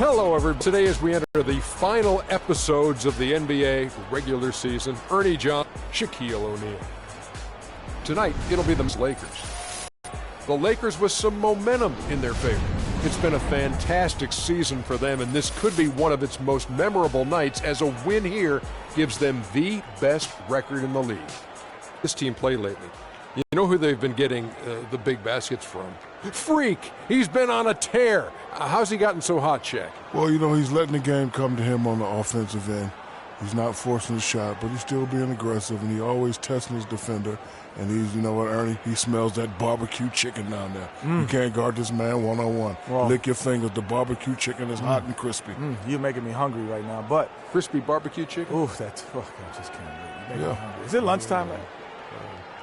Hello, everybody. Today, as we enter the final episodes of the NBA regular season, Ernie John, Shaquille O'Neal. Tonight, it'll be the Lakers. The Lakers with some momentum in their favor. It's been a fantastic season for them, and this could be one of its most memorable nights, as a win here gives them the best record in the league. This team played lately. You know who they've been getting the big baskets from? Freak! He's been on a tear. How's he gotten so hot, Shaq? Well, you know, he's letting the game come to him on the offensive end. He's not forcing the shot, but he's still being aggressive, and he's always testing his defender. And he's, you know what, Ernie? He smells that barbecue chicken down there. You can't guard this man one-on-one. Well, lick your fingers. The barbecue chicken is hot and crispy. You're making me hungry right now, but... Crispy barbecue chicken? Ooh, that's... Oh, I just can't wait. You make me hungry. Is it lunchtime?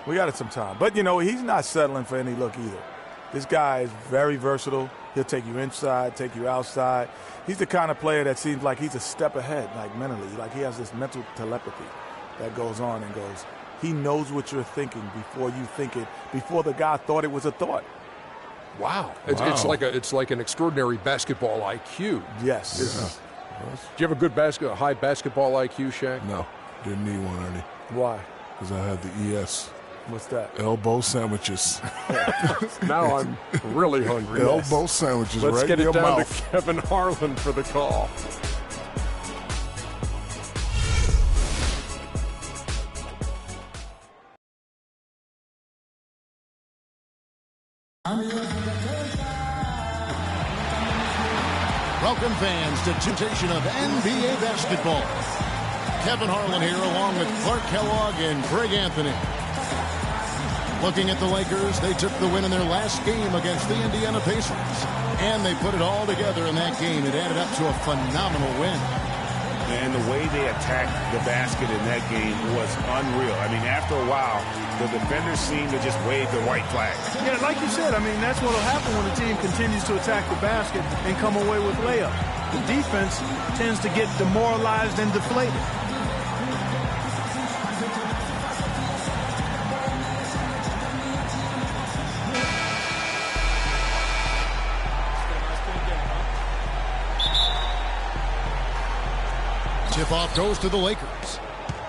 We got it some time. But, you know, he's not settling for any look either. This guy is very versatile. He'll take you inside, take you outside. He's the kind of player that seems like he's a step ahead, like mentally. Like he has this mental telepathy that goes on and goes. He knows what you're thinking before you think it, before the guy thought it was a thought. Wow. It's like an extraordinary basketball IQ. Yes. Do you have a good high basketball IQ, Shaq? No, didn't need one, Ernie. Why? Because I had the ES. What's that? Elbow sandwiches. Now I'm really hungry. Elbow sandwiches. Let's right get in it your down mouth. to Kevin Harlan for the call. Welcome, fans, to Temptation of NBA Basketball. Kevin Harlan here, along with Clark Kellogg and Greg Anthony. Looking at the Lakers, they took the win in their last game against the Indiana Pacers. And they put it all together in that game. It added up to a phenomenal win. And the way they attacked the basket in that game was unreal. I mean, after a while, the defenders seemed to just wave the white flag. Yeah, like you said, I mean, that's what will happen when the team continues to attack the basket and come away with layups. The defense tends to get demoralized and deflated. Tip-off goes to the Lakers.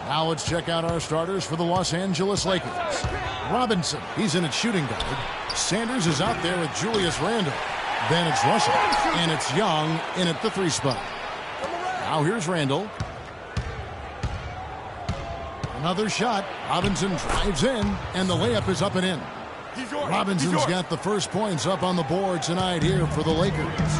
Now let's check out our starters for the Los Angeles Lakers. Robinson, he's in at shooting guard. Sanders is out there with Julius Randle. Then it's Russell, and it's Young in at the 3 spot. Now here's Randle. Another shot. Robinson drives in, and the layup is up and in. Robinson's got the first points up on the board tonight here for the Lakers.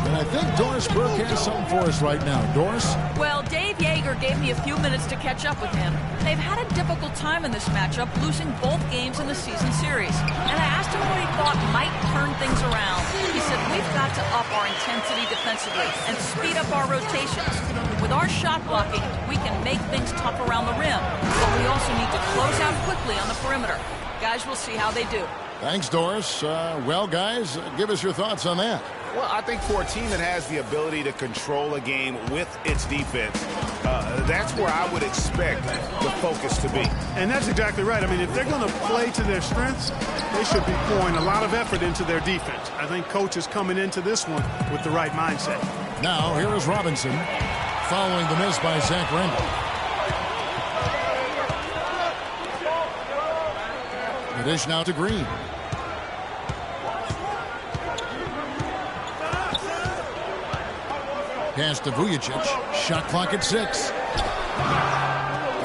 And I think Doris Burke has something for us right now. Doris? Well, Dave Yeager gave me a few minutes to catch up with him. They've had a difficult time in this matchup, losing both games in the season series. And I asked him what he thought might turn things around. He said, we've got to up our intensity defensively and speed up our rotations. With our shot blocking, we can make things tough around the rim. But we also need to close out quickly on the perimeter. Guys, we'll see how they do. Thanks, Doris. Well, guys, give us your thoughts on that. Well, I think for a team that has the ability to control a game with its defense, that's where I would expect the focus to be. And that's exactly right. I mean, if they're going to play to their strengths, they should be pouring a lot of effort into their defense. I think coach is coming into this one with the right mindset. Now, here is Robinson, following the miss by Zach Randle. The dish now to Green. Pass to Vujicic. Shot clock at 6.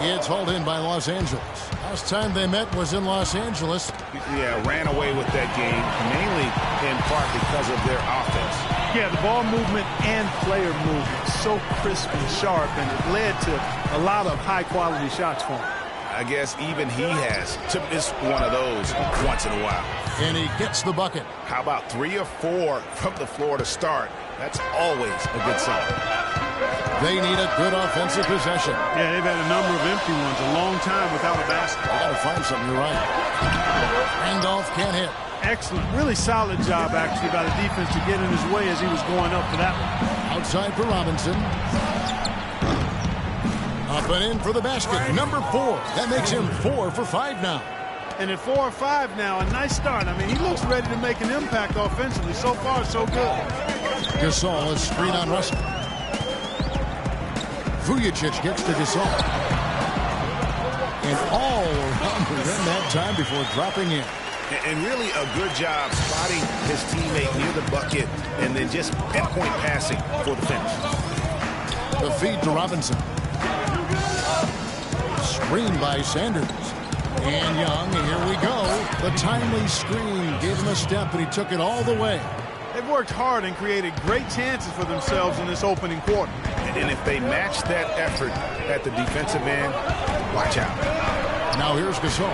It's hauled in by Los Angeles. Last time they met was in Los Angeles. Yeah, ran away with that game, mainly in part because of their offense. Yeah, the ball movement and player movement, so crisp and sharp, and it led to a lot of high-quality shots for him. I guess even he has to miss one of those once in a while. And he gets the bucket. How about 3 or 4 from the floor to start? That's always a good sign. They need a good offensive possession. Yeah, they've had a number of empty ones, a long time without a basket. They got to find something. You're right. Randolph can't hit. Excellent. Really solid job, actually, by the defense to get in his way as he was going up for that one. Outside for Robinson. Up and in for the basket. Number 4. That makes him 4 for 5 now. And at 4 or 5 now, a nice start. I mean, he looks ready to make an impact offensively. So far, so good. Gasol is screen on Russell. Vujicic gets to Gasol. And all around within that time before dropping in. And really a good job spotting his teammate near the bucket and then just pinpoint passing for the finish. The feed to Robinson. Screen by Sanders. And Young, here we go. The timely screen gave him a step, and he took it all the way. They've worked hard and created great chances for themselves in this opening quarter. And if they match that effort at the defensive end, watch out. Now here's Gasol.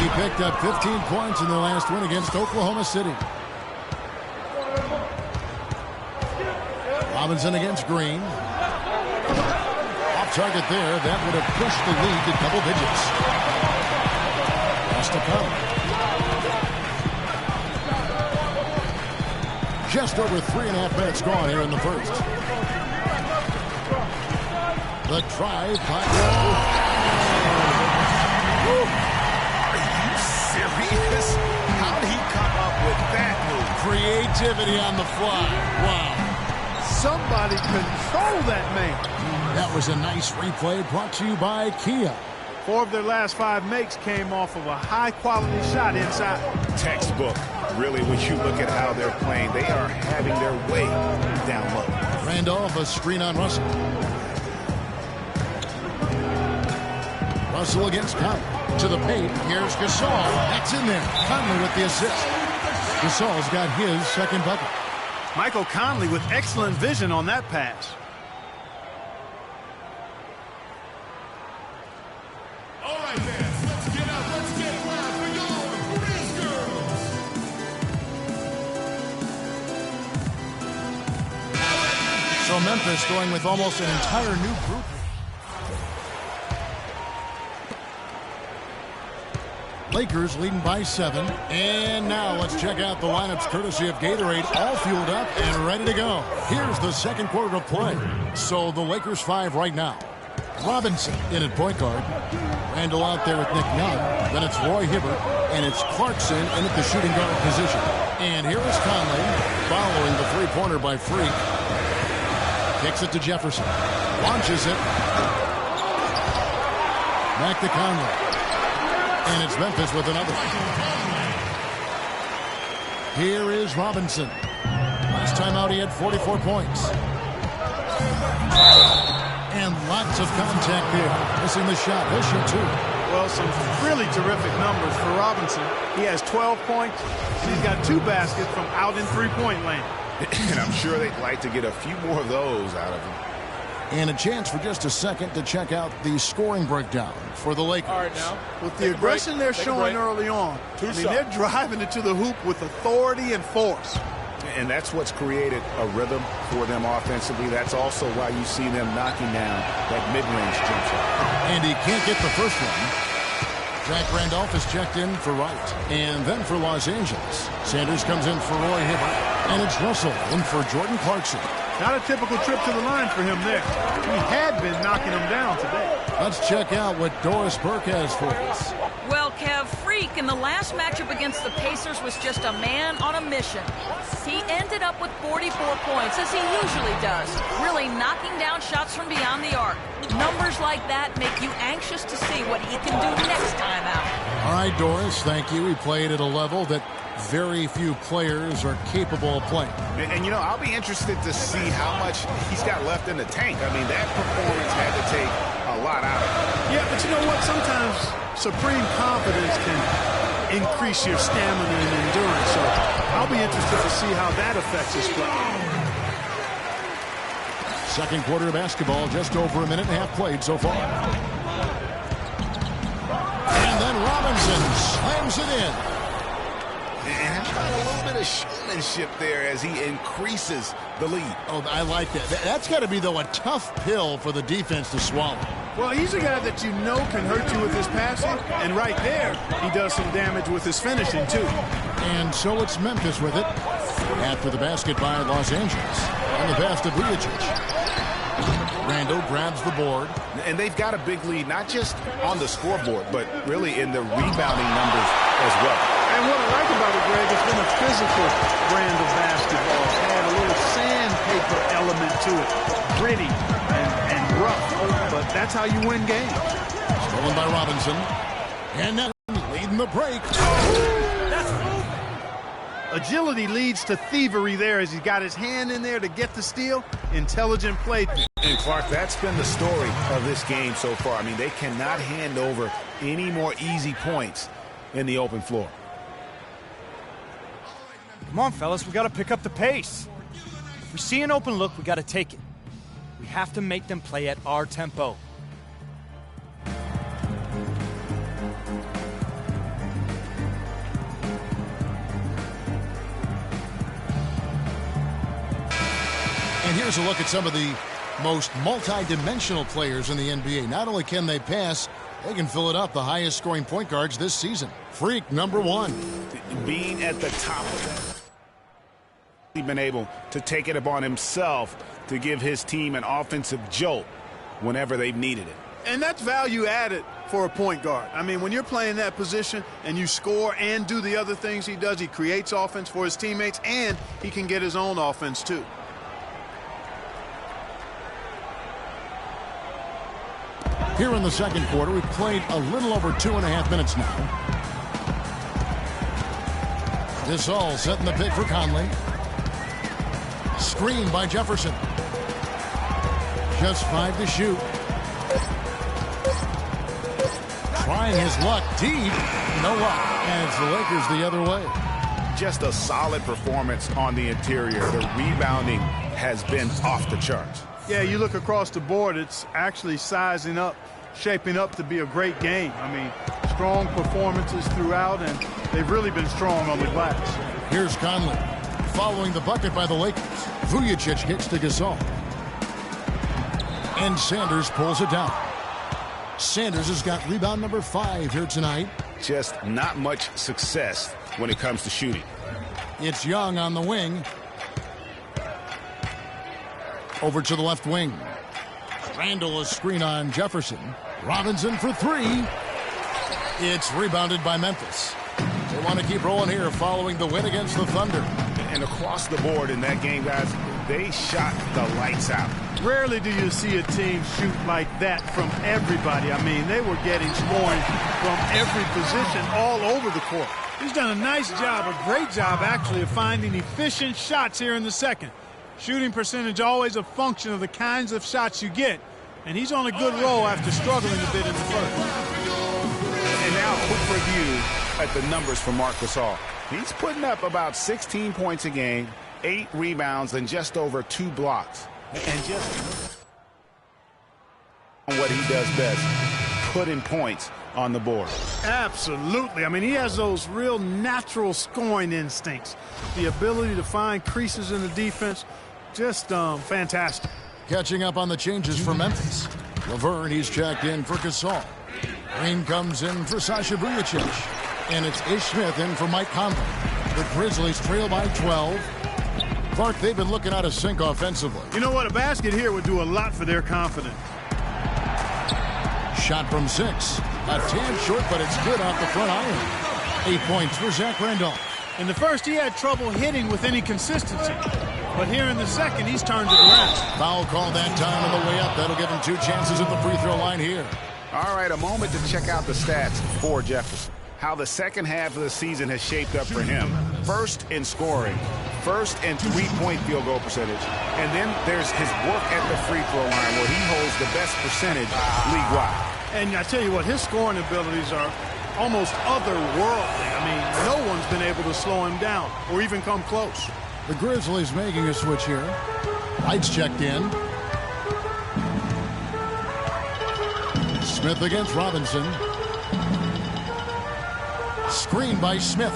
He picked up 15 points in the last win against Oklahoma City. Robinson against Green. Off target there. That would have pushed the lead to double digits. Has to come. Just over 3.5 minutes gone here in the first. The drive by Serious? How did he come up with that move? creativity on the fly. Wow. Somebody control that man. That was a nice replay brought to you by Kia. 4 of their last 5 makes came off of a high-quality shot inside. Textbook. Really, when you look at how they're playing, they are having their way down low. Randolph, a screen on Russell. Russell against Conley. To the paint. Here's Gasol. That's in there. Conley with the assist. Gasol's got his second bucket. Michael Conley with excellent vision on that pass. All right, fans, let's get out. Let's get loud for your Breeze Girls. So Memphis going with almost an entire new group. Lakers leading by 7. And now let's check out the lineups courtesy of Gatorade, all fueled up and ready to go. Here's the second quarter of play. So the Lakers 5 right now. Robinson in at point guard. Randall out there with Nick Young. Then it's Roy Hibbert. And it's Clarkson in at the shooting guard position. And here is Conley following the three-pointer by Freak. Kicks it to Jefferson. Launches it. Back to Conley. And it's Memphis with another. Here is Robinson. Last time out he had 44 points. And lots of contact there. Missing the shot. He'll shoot 2. Well, some really terrific numbers for Robinson. He has 12 points, and he's got 2 baskets from out in three-point land. And I'm sure they'd like to get a few more of those out of him. And a chance for just a second to check out the scoring breakdown for the Lakers. All right, now, with the aggression they're showing early on, they're driving it to the hoop with authority and force. And that's what's created a rhythm for them offensively. That's also why you see them knocking down that mid-range jump shot. And he can't get the first one. Jack Randolph is checked in for Wright. And then for Los Angeles, Sanders comes in for Roy Hibbert. And it's Russell in for Jordan Clarkson. Not a typical trip to the line for him there. He had been knocking him down today. Let's check out what Doris Burke has for us. Well, Kev, Freak in the last matchup against the Pacers was just a man on a mission. He ended up with 44 points, as he usually does, really knocking down shots from beyond the arc. Numbers like that make you anxious to see what he can do next time out. All right, Doris, thank you. He played at a level that very few players are capable of playing. And you know, I'll be interested to see how much he's got left in the tank. I mean, that performance had to take a lot out of him. Yeah, but you know what? Sometimes supreme confidence can increase your stamina and endurance. So I'll be interested to see how that affects his play. Second quarter of basketball, just over a minute and a half played so far. And then Robinson slams it in. And how about a little bit of showmanship there as he increases the lead? Oh, I like that. That's got to be, though, a tough pill for the defense to swallow. Well, he's a guy that you know can hurt you with his passing, and right there, he does some damage with his finishing, too. And so it's Memphis with it. After the basket by Los Angeles. On the pass to Vujicic. Randall grabs the board. And they've got a big lead, not just on the scoreboard, but really in the rebounding numbers as well. And what I like about it, Greg, it's been a physical brand of basketball. It's had a little sandpaper element to it. Gritty and rough. But that's how you win games. Stolen by Robinson. And now leading the break. Agility leads to thievery there as he's got his hand in there to get the steal. Intelligent play. And Clark, that's been the story of this game so far. I mean, they cannot hand over any more easy points in the open floor. Come on, fellas, we got to pick up the pace. If we see an open look, we got to take it. We have to make them play at our tempo. And here's a look at some of the most multi-dimensional players in the NBA. Not only can they pass, they can fill it up. The highest scoring point guards this season. Freak number one. Being at the top of that. He's been able to take it upon himself to give his team an offensive jolt whenever they've needed it. And that's value added for a point guard. I mean, when you're playing that position and you score and do the other things he does, he creates offense for his teammates and he can get his own offense too. Here in the second quarter, we've played a little over 2.5 minutes now. This all setting the pick for Conley. Screen by Jefferson. Just 5 to shoot. Trying his luck deep. No luck. And it's the Lakers the other way. Just a solid performance on the interior. The rebounding has been off the charts. Yeah, you look across the board, it's actually sizing up, shaping up to be a great game. I mean, strong performances throughout, and they've really been strong on the glass. Here's Conley. Following the bucket by the Lakers. Vujacic hits to Gasol. And Sanders pulls it down. Sanders has got rebound number 5 here tonight. Just not much success when it comes to shooting. It's Young on the wing. Over to the left wing. Randall a screen on Jefferson. Robinson for 3. It's rebounded by Memphis. They want to keep rolling here following the win against the Thunder. And across the board in that game, guys, they shot the lights out. Rarely do you see a team shoot like that from everybody. I mean, they were getting scoring from every position all over the court. He's done a nice job, a great job actually, of finding efficient shots here in the second. Shooting percentage always a function of the kinds of shots you get. And he's on a good roll after struggling a bit in the first. And now a quick review at the numbers for Marc Gasol. He's putting up about 16 points a game, 8 rebounds, and just over 2 blocks. And just what he does best, putting points on the board. Absolutely. I mean, he has those real natural scoring instincts. The ability to find creases in the defense, just fantastic. Catching up on the changes for Memphis. Laverne, he's checked in for Gasol. Green comes in for Sasha Vujacic. And it's Ish Smith in for Mike Conley. The Grizzlies trail by 12. Clark, they've been looking out of sync offensively. You know what? A basket here would do a lot for their confidence. Shot from 6. A tad short, but it's good off the front iron. 8 points for Zach Randolph. In the first, he had trouble hitting with any consistency. But here in the second, he's turned it around. Foul call that time on the way up. That'll give him 2 chances at the free throw line here. All right, a moment to check out the stats for Jefferson. How the second half of the season has shaped up for him. First in scoring, first in 3-point field goal percentage, and then there's his work at the free throw line where he holds the best percentage league-wide. And I tell you what, his scoring abilities are almost otherworldly. I mean, no one's been able to slow him down or even come close. The Grizzlies making a switch here. Lights checked in. Smith against Robinson. Screen by Smith.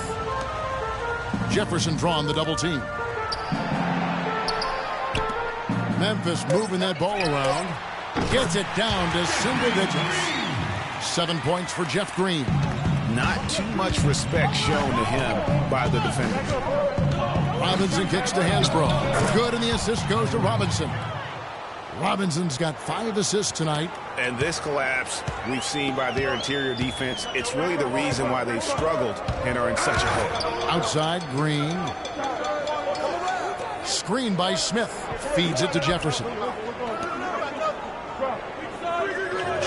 Jefferson drawn the double team. Memphis moving that ball around. Gets it down to single digits. 7 points for Jeff Green. Not too much respect shown to him by the defenders. Robinson kicks to Hansbrough. Good, and the assist goes to Robinson. Robinson's got 5 assists tonight. And this collapse we've seen by their interior defense, it's really the reason why they've struggled and are in such a hole. Outside, Green. Screen by Smith. Feeds it to Jefferson.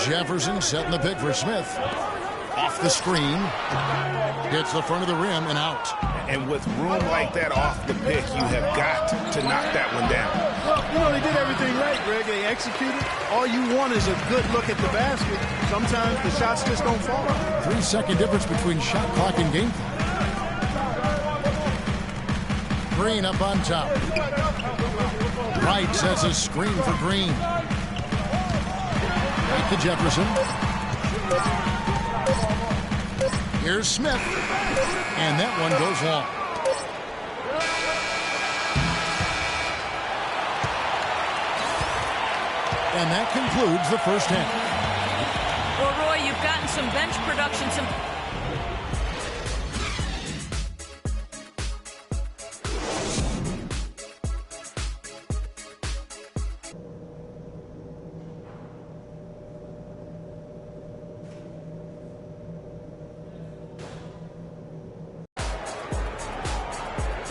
Jefferson setting the pick for Smith. Off the screen. Hits the front of the rim and out. And with room like that off the pick, you have got to knock that one down. Well, they did everything right, Greg. They executed. All you want is a good look at the basket. Sometimes the shots just don't fall. 3-second difference between shot clock and game clock. Green up on top. Wright sets a screen for Green. Back to Jefferson. Here's Smith. And that one goes long. And that concludes the first half. Well, Roy, you've gotten some bench production, some...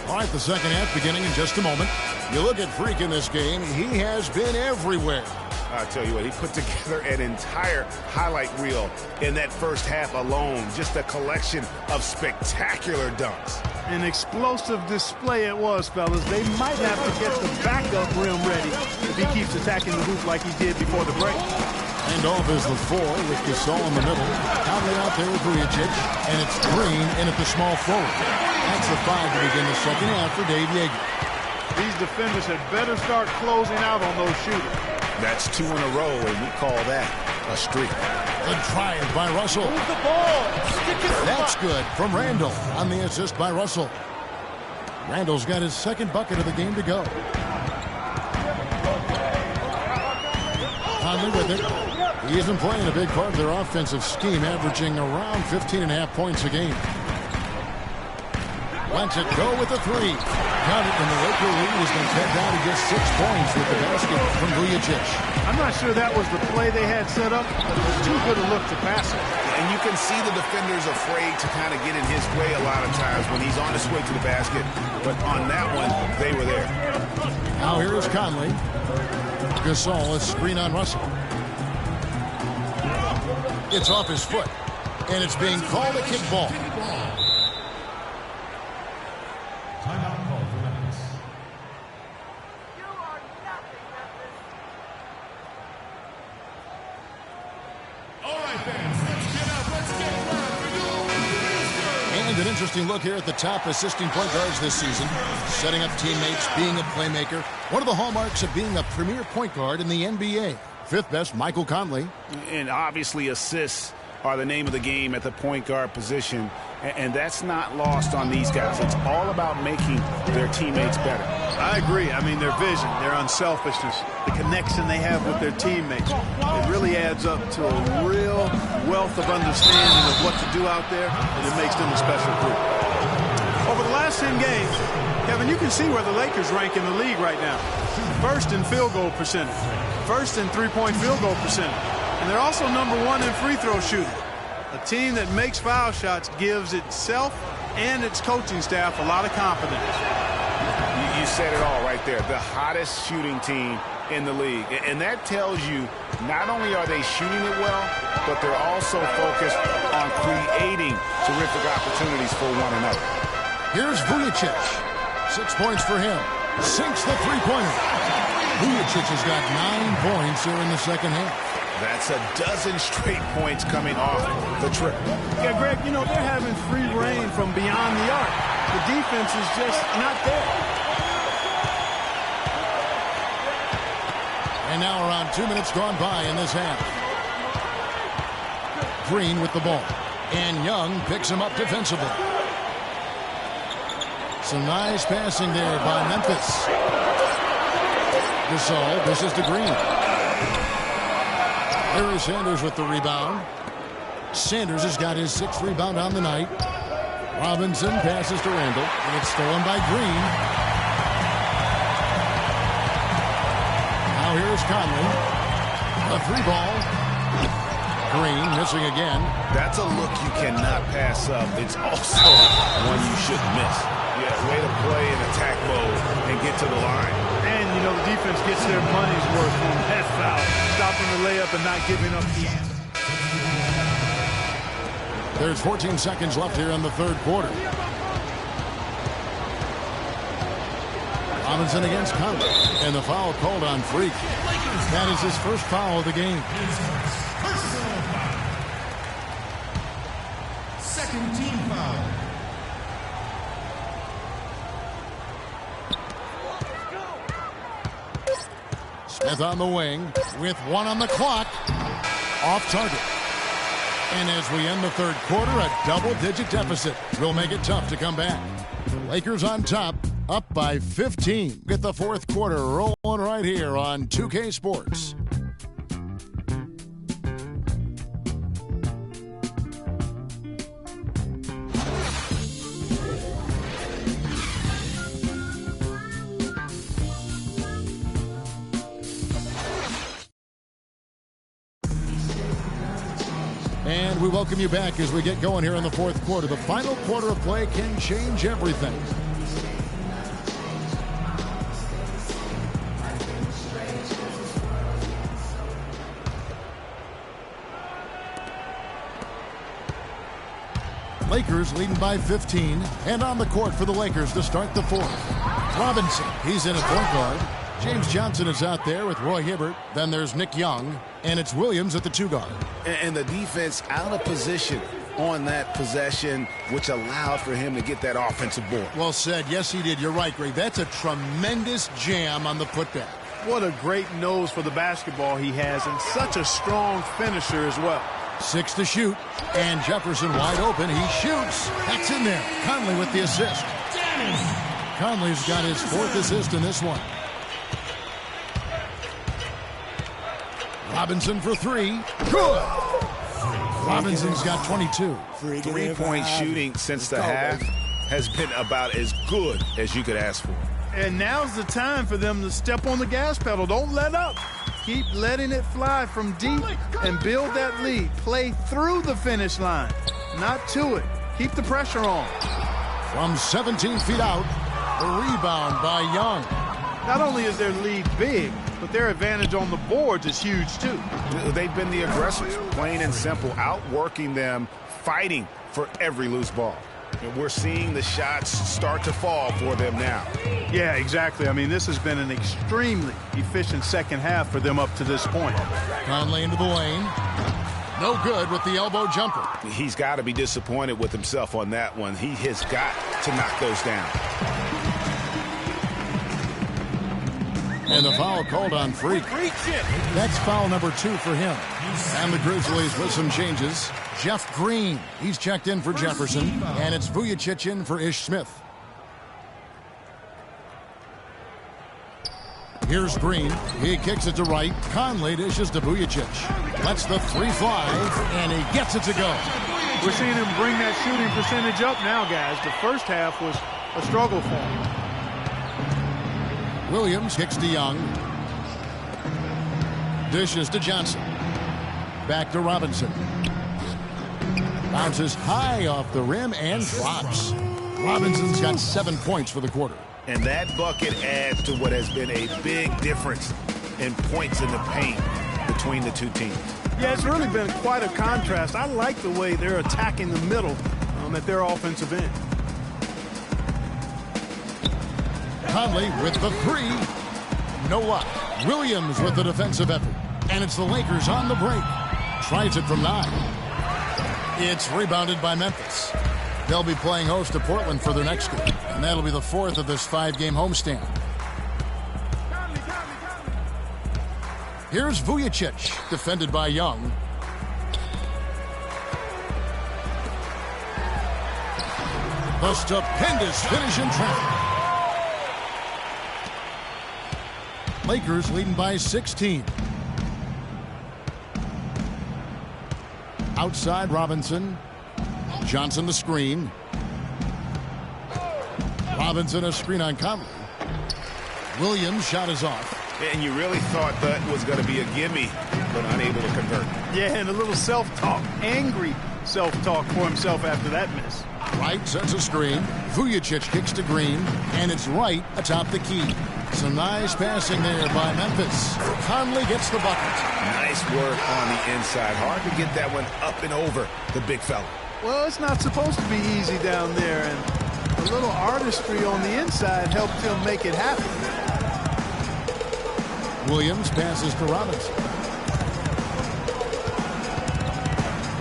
All right, the second half beginning in just a moment. You look at Freak in this game, he has been everywhere. I'll tell you what, he put together an entire highlight reel in that first half alone. Just a collection of spectacular dunks. An explosive display it was, fellas. They might have to get the backup rim ready if he keeps attacking the hoop like he did before the break. And off is the 4 with Gasol in the middle. Conley out there with Vujacic, and it's Green in at the small forward. That's the 5 to begin the second half for Dave Yeager. These defenders had better start closing out on those shooters. That's 2 in a row, and we call that a streak. Good drive by Russell. Move the ball. That's good from Randall on the assist by Russell. Randall's got his second bucket of the game to go. Conley with it. He isn't playing a big part of their offensive scheme, averaging around 15.5 points a game. Lets it go with the 3. Got it, and the Laker lead is going to cut down to just 6 points with the basket from Vujacic. I'm not sure that was the play they had set up. It was too good a look to pass it. And you can see the defenders afraid to kind of get in his way a lot of times when he's on his way to the basket. But on that one, they were there. Now here is Conley. Gasol, a screen on Russell. It's off his foot, and it's being called a kickball. Timeout call for Memphis. All right, fans, let's get up. Let's get And an interesting look here at the top assisting point guards this season. Setting up teammates, being a playmaker. One of the hallmarks of being a premier point guard in the NBA. Fifth best, Michael Conley. And obviously assists are the name of the game at the point guard position. And that's not lost on these guys. It's all about making their teammates better. I agree. I mean, their vision, their unselfishness, the connection they have with their teammates. It really adds up to a real wealth of understanding of what to do out there, and it makes them a special group. Over the last 10 games, Kevin, you can see where the Lakers rank in the league right now. First in field goal percentage. First in three-point field goal percentage. And they're also number 1 in free throw shooting. A team that makes foul shots gives itself and its coaching staff a lot of confidence. You said it all right there. The hottest shooting team in the league. And that tells you not only are they shooting it well, but they're also focused on creating terrific opportunities for one another. Here's Vujacic. 6 points for him. Sinks the three-pointer. Vujacic has got 9 points here in the second half. That's a dozen straight points coming off the trip. Yeah, Greg, you know, they're having free reign from beyond the arc. The defense is just not there. And now around 2 minutes gone by in this half. Green with the ball. And Young picks him up defensively. Some nice passing there by Memphis. Gasol, this is to Green. Larry Sanders with the rebound. Sanders has got his 6th rebound on the night. Robinson passes to Randall, and it's stolen by Green. Now here's Conley. A 3-ball. Green missing again. That's a look you cannot pass up. It's also one you shouldn't miss. Yeah, way to play in attack mode and get to the line. And, you know, the defense gets their money's worth on that foul. Stopping the layup and not giving up the answer. There's 14 seconds left here in the third quarter. Robinson against Conley. And the foul called on Freak. That is his first foul of the game. Second team foul. Smith on the wing with 1 on the clock. Off target. And as we end the third quarter, a double-digit deficit will make it tough to come back. Lakers on top, up by 15. Get the fourth quarter rolling right here on 2K Sports. And we welcome you back as we get going here in the fourth quarter. The final quarter of play can change everything. Lakers leading by 15, and on the court for the Lakers to start the fourth. Robinson, he's in at point guard. James Johnson is out there with Roy Hibbert. Then there's Nick Young, and it's Williams at the 2 guard. And the defense out of position on that possession, which allowed for him to get that offensive board. Well said. Yes, he did. You're right, Greg. That's a tremendous jam on the putback. What a great nose for the basketball he has, and such a strong finisher as well. 6 to shoot, and Jefferson wide open. He shoots. That's in there. Conley with the assist. Conley's got his 4th assist in this one. Robinson for 3. Good. Robinson's got 22. 3-point shooting since the half has been about as good as you could ask for. And now's the time for them to step on the gas pedal. Don't let up. Keep letting it fly from deep and build that lead. Play through the finish line, not to it. Keep the pressure on. From 17 feet out, the rebound by Young. Not only is their lead big, but their advantage on the boards is huge, too. They've been the aggressors, plain and simple, outworking them, fighting for every loose ball. And we're seeing the shots start to fall for them now. Yeah, exactly. I mean, this has been an extremely efficient second half for them up to this point. Conley into the lane. No good with the elbow jumper. He's got to be disappointed with himself on that one. He has got to knock those down. And the foul called on Freak. That's foul number 2 for him. And the Grizzlies with some changes. Jeff Green, he's checked in for Jefferson. And it's Vujicic in for Ish Smith. Here's Green. He kicks it to right. Conley dishes to Vujicic. Lets the 3 fly, and he gets it to go. We're seeing him bring that shooting percentage up now, guys. The first half was a struggle for him. Williams kicks to Young. Dishes to Johnson. Back to Robinson. Bounces high off the rim and drops. Robinson's got 7 points for the quarter. And that bucket adds to what has been a big difference in points in the paint between the two teams. Yeah, it's really been quite a contrast. I like the way they're attacking the middle at their offensive end. Conley with the 3. No luck. Williams with the defensive effort. And it's the Lakers on the break. Tries it from 9. It's rebounded by Memphis. They'll be playing host to Portland for their next game. And that'll be the 4th of this 5-game homestand. Here's Vujicic, defended by Young. The stupendous finish in traffic. Lakers leading by 16. Outside Robinson. Johnson the screen. Robinson a screen on Conley. Williams shot is off. And you really thought that was going to be a gimme, but unable to convert. Yeah, and a little self-talk, angry self-talk for himself after that miss. Wright sets a screen. Vujicic kicks to Green, and it's Wright atop the key. Some nice passing there by Memphis. Conley gets the bucket. Nice work on the inside. Hard to get that one up and over the big fella. Well, it's not supposed to be easy down there, and a little artistry on the inside helped him make it happen. Williams passes to Robinson.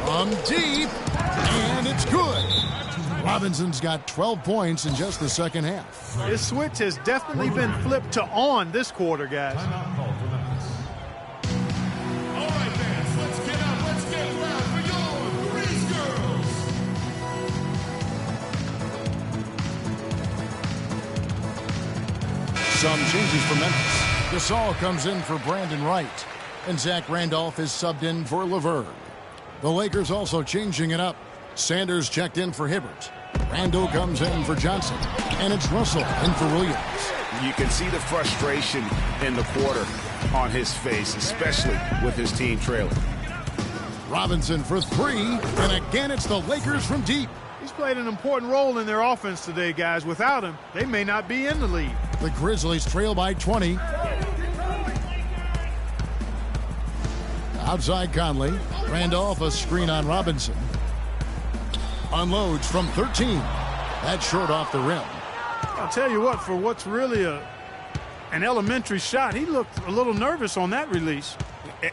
From deep, and it's good. Robinson's got 12 points in just the second half. This switch has definitely been flipped to on this quarter, guys. All right, fans, let's get up. Let's get loud for your Breeze Girls. Some changes for Memphis. Gasol comes in for Brandon Wright, and Zach Randolph is subbed in for Laverne. The Lakers also changing it up. Sanders checked in for Hibbert. Randall comes in for Johnson, and it's Russell in for Williams. You can see the frustration in the quarter on his face, especially with his team trailing. Robinson for three, and again it's the Lakers from deep. He's played an important role in their offense today, guys. Without him, they may not be in the lead. The Grizzlies trail by 20. Outside Conley. Randolph a screen on Robinson. Unloads from 13. That's short off the rim. I'll tell you what, for what's really an elementary shot, he looked a little nervous on that release.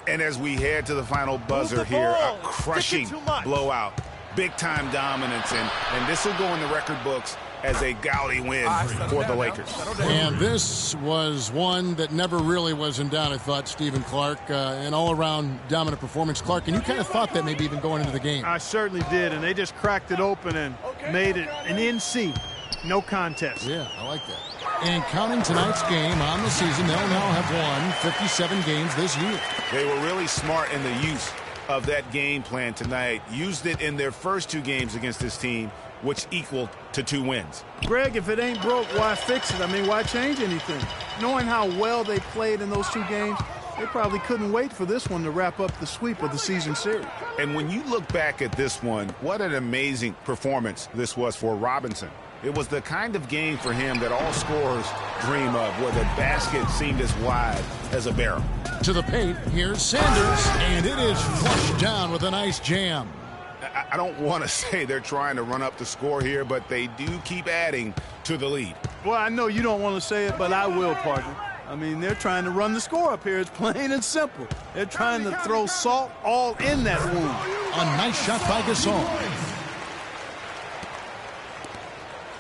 And as we head to the final buzzer here, a crushing blowout. Big-time dominance, and this will go in the record books as a gaudy win for the Lakers. And this was one that never really was in doubt, I thought, Stephen Clark. An all-around dominant performance. Clark, and you kind of thought that maybe even going into the game. I certainly did, and they just cracked it open and made it an NC. No contest. Yeah, I like that. And counting tonight's game on the season, they'll now have won 57 games this year. They were really smart in the use of that game plan tonight. Used it in their first two games against this team, which equaled to 2 wins. Greg, if it ain't broke, why fix it? I mean, why change anything? Knowing how well they played in those 2 games, they probably couldn't wait for this one to wrap up the sweep of the season series. And when you look back at this one, what an amazing performance this was for Robinson. It was the kind of game for him that all scorers dream of, where the basket seemed as wide as a barrel. To the paint, here's Sanders, and it is flushed down with a nice jam. I don't want to say they're trying to run up the score here, but they do keep adding to the lead. Well, I know you don't want to say it, but I will, partner. I mean, they're trying to run the score up here. It's plain and simple. They're trying to throw salt all in that wound. A nice shot by Gasol.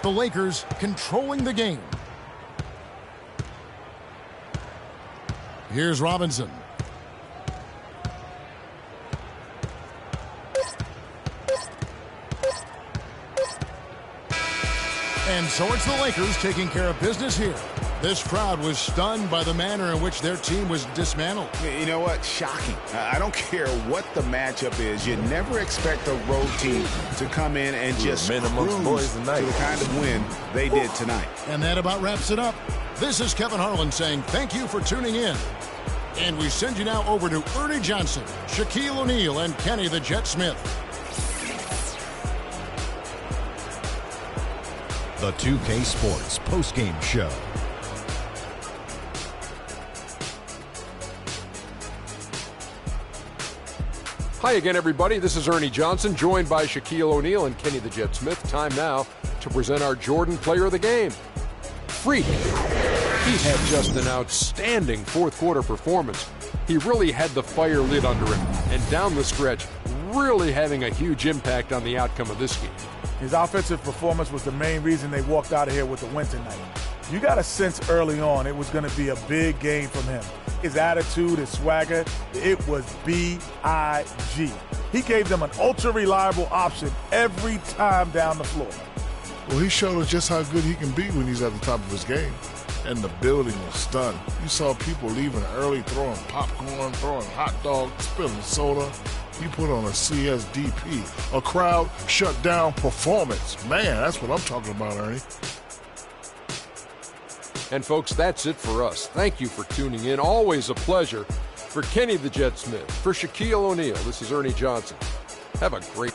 The Lakers controlling the game. Here's Robinson. And so it's the Lakers taking care of business here. This crowd was stunned by the manner in which their team was dismantled. You know what? Shocking. I don't care what the matchup is. You never expect a road team to come in and just cruise to the kind of win they did tonight. And that about wraps it up. This is Kevin Harlan saying thank you for tuning in. And we send you now over to Ernie Johnson, Shaquille O'Neal, and Kenny the Jet Smith. The 2K Sports postgame show. Hi again, everybody. This is Ernie Johnson, joined by Shaquille O'Neal and Kenny the Jet Smith. Time now to present our Jordan Player of the Game. Freak. He had just an outstanding fourth-quarter performance. He really had the fire lit under him, and down the stretch, really having a huge impact on the outcome of this game. His offensive performance was the main reason they walked out of here with the win tonight. You got a sense early on it was going to be a big game from him. His attitude, his swagger, it was B-I-G. He gave them an ultra-reliable option every time down the floor. Well, he showed us just how good he can be when he's at the top of his game. And the building was stunned. You saw people leaving early, throwing popcorn, throwing hot dogs, spilling soda. He put on a CSDP, a crowd shut down performance. Man, that's what I'm talking about, Ernie. And folks, that's it for us. Thank you for tuning in. Always a pleasure. For Kenny the Jet Smith, for Shaquille O'Neal, this is Ernie Johnson. Have a great